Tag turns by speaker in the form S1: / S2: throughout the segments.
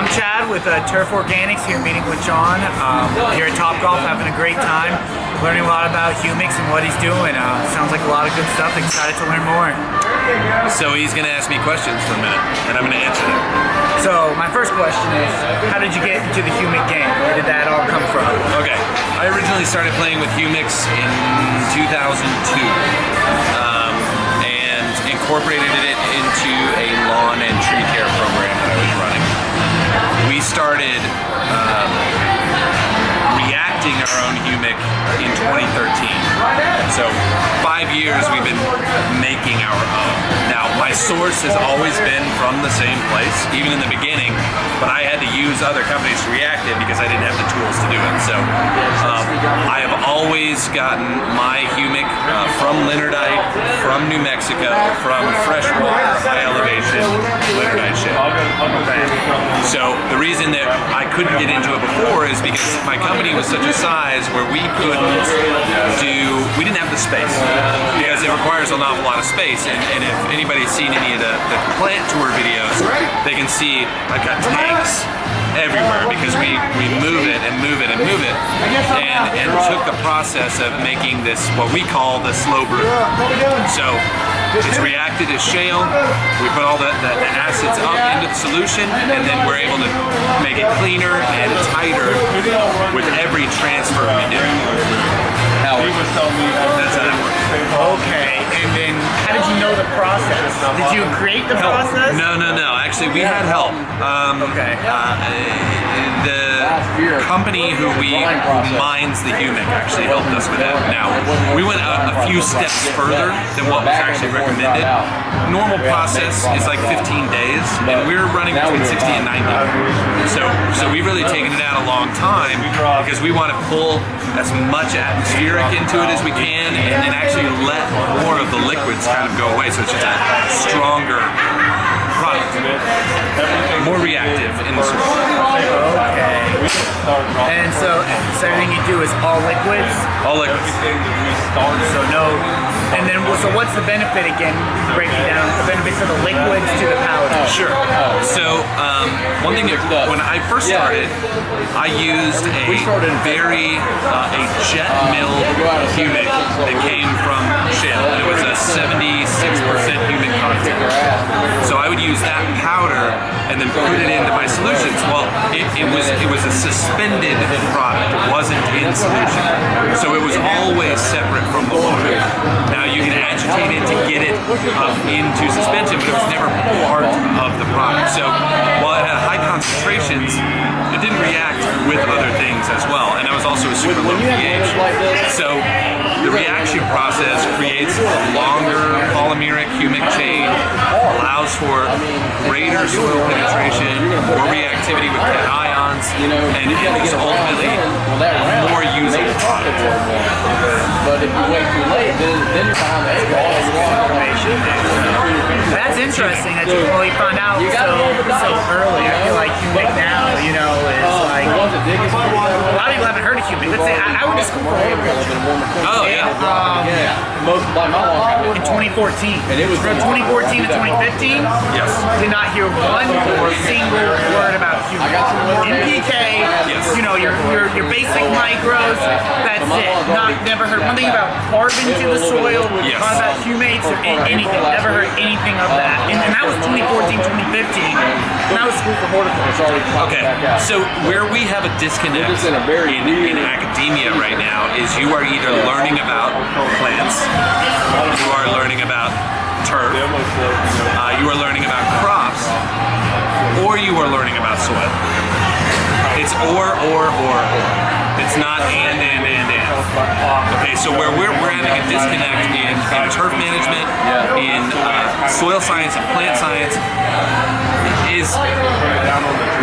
S1: I'm Chad with Turf Organics here meeting with John here at Topgolf, having a great time, learning a lot about Humic and what he's doing. Sounds like a lot of good stuff, excited to learn more.
S2: So he's going to ask me questions for a minute and I'm going to answer them.
S1: So my first question is, how did you get into the Humic game? Where did that all come from?
S2: Okay, I originally started playing with Humics in 2002 and incorporated it into a lawn and tree care program that I was running. We started reacting our own Humic in 2013. So 5 years we've been making our own. Now my source has always been from the same place, even in the beginning, but I had to use other companies to react it because I didn't have the tools to do it. So I have always gotten my Humic from Lignardite, from New Mexico, from freshwater, high elevation, Lignardite shit. So the reason that I couldn't get into it before is because my company was such a size where we didn't have the space because it requires an awful lot of space. And if anybody's seen any of the plant tour videos, they can see I've got tanks everywhere because we move it and move it and move it, and took the process of making this what we call the slow brew. So it's reacted as shale, we put all the acids up into the solution, and then we're able to make it cleaner and tighter with every transfer we do. That's how that works.
S1: Okay, and then how did you know the process? Did you create the process?
S2: No. Actually, we had help.
S1: Okay.
S2: The company who mines the Humic actually helped us with that. Now, we went a few steps further than what was actually recommended. Normal process is like 15 days, and we're running between 60 and 90. So we've really taken it out a long time because we want to pull as much atmospheric into it as we can, and then actually let more of the liquids kind of go away. So it's just a stronger product, more reactive in the soil.
S1: Okay. And so everything you do is all liquids?
S2: All liquids.
S1: So no, and then so what's the benefit again? Break it down. The benefit to the liquids to the powder.
S2: Sure. So one thing when I first started, I used a jet milled Humic that came from shale. It was a 76% Humic content. So I would use that powder and then put it into my solutions. Well, it was a suspended product. It wasn't in solution. So it was always separate from the water. Now you can agitate it to get it into suspension, but it was never part of the product. So while it had high concentrations, it didn't react with other things as well. And I was also a super low pH. So the reaction process creates a longer polymeric Humic chain, allows for greater soil penetration, more reactivity with cations, and it's ultimately a more usable product.
S3: But if you wait too late, then you're behind the eight ball.
S1: That's interesting that you only found out so early. I feel like Humic now, is like a lot of people haven't heard of Humic. Let's say I went to school for Humic.
S2: Oh yeah.
S1: In 2014. And it was from 2014 to 2015.
S2: Yes.
S1: Did not hear one single word about Humic. NPK.
S2: Yes.
S1: Your basic micros. That's it. Never heard one thing about carbon to the soil.
S2: Yes.
S1: Not about humates or anything. Never heard anything of that. And that was 2014, 2015. And I was school for horticulture.
S2: Okay, so where we have a disconnect in academia right now is you are either learning about plants, you are learning about turf, you are learning about crops, or you are learning about soil. It's or. It's not and. Okay, so where we're having a disconnect in turf management, in soil science and plant science, is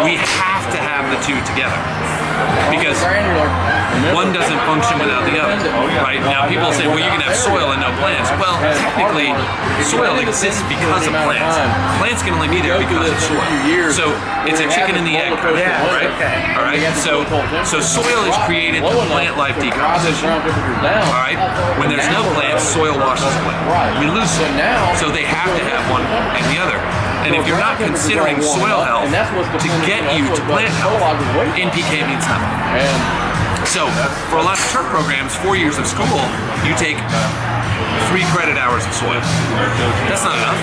S2: we have to have the two together. Because one doesn't function without the other, right? Now people say, well, you can have soil and no plants. Well, technically, soil exists because of plants. Plants can only be there because of soil. So it's a chicken and the egg, right? All right. So soil is created to plant life decomposition. All right. When there's no plants, soil washes away. We lose it. So they have to have one and the other. And if you're not considering soil health to get you to plant health, NPK means nothing. So, for a lot of turf programs, 4 years of school, you take 3 credit hours of soil. That's not enough.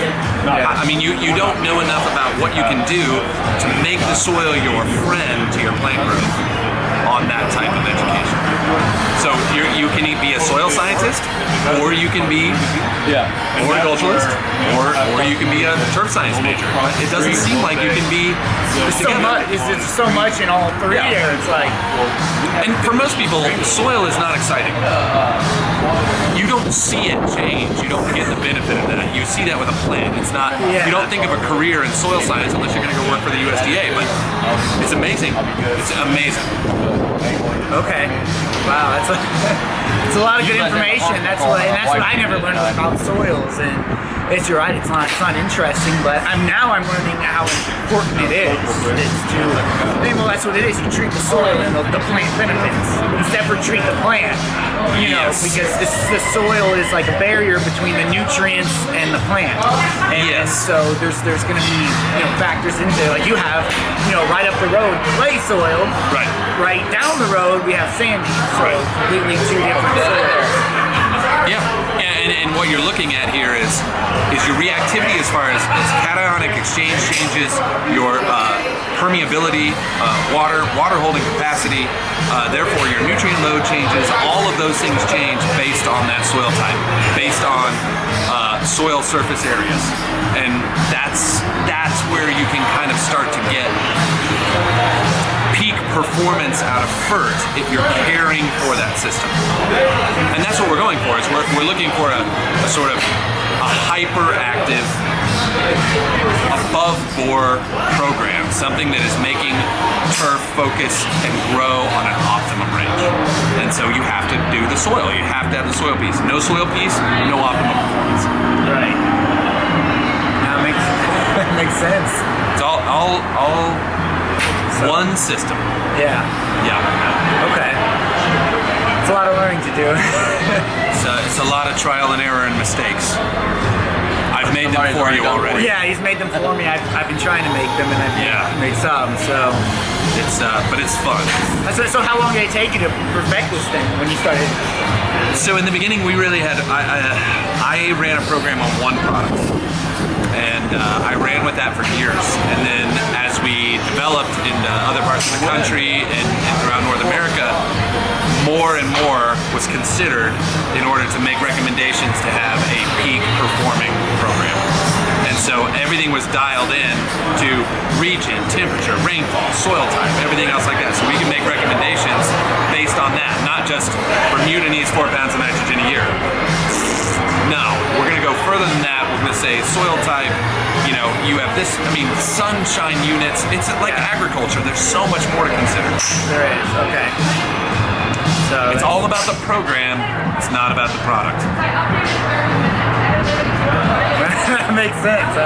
S2: I mean, you don't know enough about what you can do to make the soil your friend to your plant growth on that type of education. So you can be a soil scientist, or you can be an horticulturist, or you can be a turf science major. But it doesn't seem like you can be
S1: so much. It's so much in all three there. It's like,
S2: and for most people, soil is not exciting. You don't see it change. You don't get the benefit of that. You see that with a plant. It's not. You don't think of a career in soil science unless you're going to go work for the USDA. But it's amazing. It's amazing.
S1: Okay. Wow, it's a lot of good information. That's what I never learned about soils. And you're right. It's not interesting, but I'm learning how important it is. Well, that's what it is. You treat the soil and the plant benefits. You separate treat the plant. Because the soil is like a barrier between the nutrients and the plant. And so there's going to be factors into it. Like you have right up the road clay soil. Right down the road we have sandy. So completely two different soils.
S2: And what you're looking at here is your reactivity as far as cationic exchange changes, your permeability, water holding capacity, therefore your nutrient load changes. All of those things change based on that soil type, based on soil surface areas, and that's where you can kind of start to get peak performance out of FERT if you're caring for that system. And that's what we're going for, is we're looking for a sort of a hyperactive, above bore program, something that is making turf focus and grow on an optimum range. And so you have to do the soil, you have to have the soil piece. No soil piece, no optimum performance.
S1: Right. That makes sense.
S2: It's all one system.
S1: Yeah. Okay. It's a lot of learning to do.
S2: It's a lot of trial and error and mistakes. I've made them for you already.
S1: Yeah, he's made them for me. I've been trying to make them, and I've made some. So
S2: but it's fun.
S1: So how long did it take you to perfect this thing when you started?
S2: So in the beginning, we really had. I ran a program on one product, and I ran with that for years. And then as we developed into other parts of the country and throughout North America, more and more was considered in order to make recommendations to have a peak performing program. And so everything was dialed in to region, temperature, rainfall, soil type, everything else like that. So we can make recommendations based on that, not just Bermuda needs 4 pounds of nitrogen a year. No, we're going to go further than that. We're going to say soil type, you have this, sunshine units. It's like agriculture. There's so much more to consider.
S1: There is, okay. So
S2: it's all about the program. It's not about the product.
S1: That makes sense.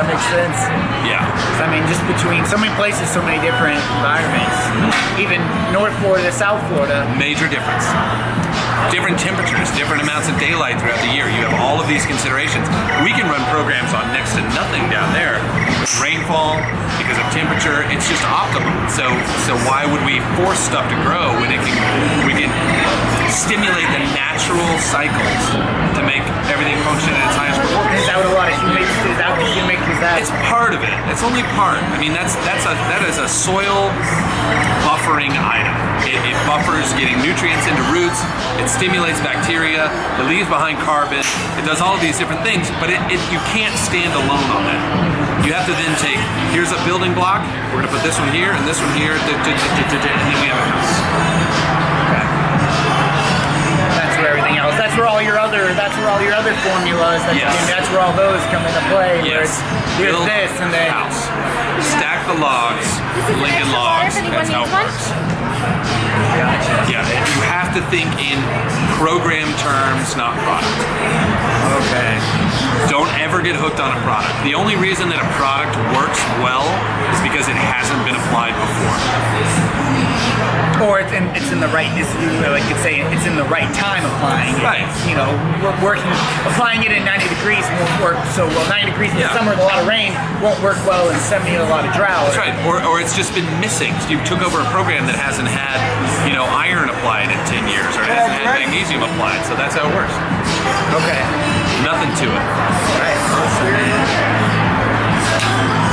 S2: Yeah.
S1: Just between so many places, so many different environments. Even North Florida, South Florida.
S2: Major difference. Different temperatures, different amounts of daylight throughout the year. You have all of these considerations. We can run programs on next to nothing down there. Rainfall, because of temperature, it's just optimum. So why would we force stuff to grow when we can stimulate the natural cycles to make everything function at its highest performance?
S1: Is that what a lot of Humic is? That what Humic is that?
S2: It's part of it. It's only part. That is a soil buffering item. It buffers getting nutrients into roots. It stimulates bacteria. It leaves behind carbon. It does all of these different things, but you can't stand alone on that. You have to then take, here's a building block. We're going to put this one here and this one here, and then we have a house.
S1: Okay. That's where everything else. That's where all your other formulas. That's where all those come into play.
S2: Yes.
S1: Here's this and then
S2: house. Stack the logs. Lincoln logs. That's how it works.
S1: Gotcha.
S2: Yeah, you have to think in program terms, not product.
S1: Okay.
S2: Don't ever get hooked on a product. The only reason that a product works well is because it hasn't been applied before.
S1: Or it's in the right, like you say, it's in the right time applying it.
S2: Right.
S1: You know, applying it in 90 degrees won't work so well. 90 degrees in the summer with a lot of rain won't work well in 70 with a lot of drought.
S2: That's right. Or it's just been missing. So you took over a program that hasn't had, you know, iron applied in 10 years, or it hasn't had magnesium applied. So that's how it works.
S1: Okay.
S2: Nothing to it.
S1: Right.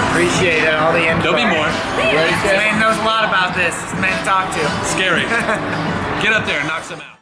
S1: Appreciate it, all the info.
S2: There'll be more.
S1: This man knows a lot about this. This man to talk to.
S2: Scary. Get up there and knock some out.